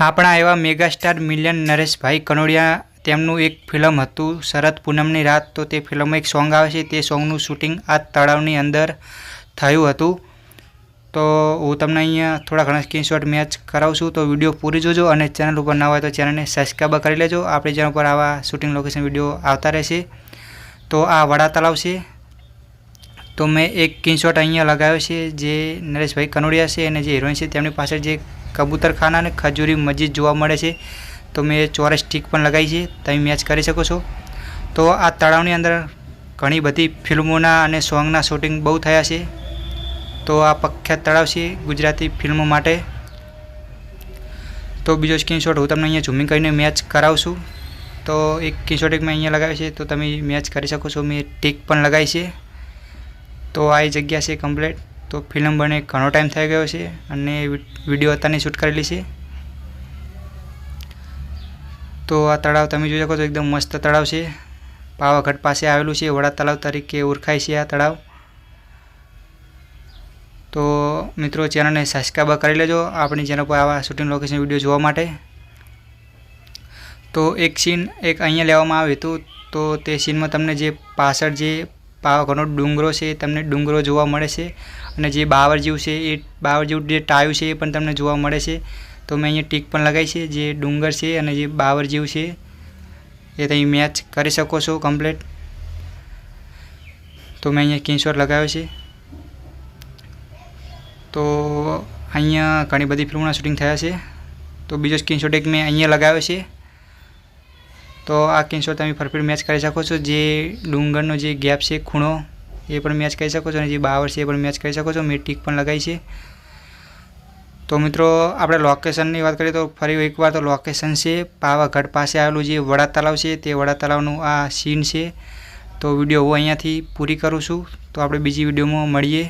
આપણા એવા megastar million Nareshbhai Kanodia તેમનું એક ફિલ્મ હતું શરદ પૂનમની રાત, તો તે ફિલ્મમાં એક સોંગ આવે છે, તે સોંગનું શૂટિંગ આ તળાવની અંદર થયું હતું. તો હું તમને અહીંયા થોડા ઘણા સ્ક્રીનશોટ મેચ કરાવું છું, તો વિડીયો પૂરી જોજો અને ચેનલ ઉપર ના હોય તો ચેનલને સબસ્ક્રાઈબ કરી લેજો. આપણી ચેનલ પર આવા શૂટિંગ લોકેશન વિડીયો આવતા રહેશે. તો આ વડા તળાવ છે. તો મેં એક સ્ક્રીનશોટ અહીંયા લગાવ્યો છે જે નરેશભાઈ કનોડિયા છે અને જે હિરોઈન છે તેમની પાછળ જે કબૂતરખાના અને ખજૂરી મસ્જિદ જોવા મળે છે. તો મેં ચોરસ સ્ટીક પણ લગાવી છે, તમે મેચ કરી શકો છો. તો આ તળાવની અંદર ઘણી બધી ફિલ્મોના અને સોંગના શૂટિંગ બહુ થયા છે. તો આ પ્રખ્યાત તળાવ છે ગુજરાતી ફિલ્મો માટે. તો બીજો સ્ક્રીનશોટ હું તમને અહીંયા ઝૂમિંગ કરીને મેચ કરાવું છું. તો એક સ્ક્રીનશોટ એક મેં અહીંયા લગાવ્યો છે, તો તમે મેચ કરી શકો છો. મેં ટીક પણ લગાવી છે. તો આ જગ્યા છે કમ્પ્લીટ. તો ફિલ્મ બને ઘણો ટાઈમ થઈ ગયો છે અને વિડીયો અત્યારની શૂટ કરેલી છે. તો આ તળાવ તમે જોઈ શકો છો, એકદમ મસ્ત તળાવ છે. પાવાગઢ પાસે આવેલું છે, વડા તળાવ તરીકે ઓળખાય છે આ તળાવ. તો મિત્રો ચેનલને સબસ્ક્રાઈબ કરી લેજો આપણી ચેનલ પર આવા શૂટિંગ લોકેશન વિડીયો જોવા માટે. તો એક સીન એક અહીંયા લેવામાં આવ્યું હતું, તો તે સીનમાં તમને જે પાછળ જે પાવાગઢનો ડુંગરો છે તમને ડુંગરો જોવા મળે છે અને જે બાવર જેવું છે એ બાવર જેવું જે ટાયું છે એ પણ તમને જોવા મળે છે. તો મેં અહીંયા ટીક પણ લગાવી છે, જે ડુંગર છે અને જે બાવર જેવું છે એ તમે મેચ કરી શકો છો કમ્પ્લીટ. તો મેં અહીંયા સ્ક્રીનશોટ લગાવ્યો છે. તો અહીંયા ઘણી બધી ફિલ્મોના શૂટિંગ થયા છે. તો બીજો સ્ક્રીનશોટ એક મેં અહીંયા લગાવ્યો છે. તો આ સ્ક્રીનશોટ તમે પરફેક્ટ મેચ કરી શકો છો. જે ડુંગરનો જે ગેપ છે ખૂણો એ પણ મેચ કરી શકો છો અને જે બાવર છે એ પણ મેચ કરી શકો છો. મેં ટીક પણ લગાવી છે. તો મિત્રો આપણે લોકેશનની વાત કરીએ તો ફરી એકવાર તો લોકેશન છે પાવાગઢ પાસે આવેલું જે વડા તળાવ છે, તે વડા તળાવનું આ સીન છે. તો વિડીયો હું અહીંયાથી પૂરી કરું છું. તો આપણે બીજી વિડીયોમાં મળીએ.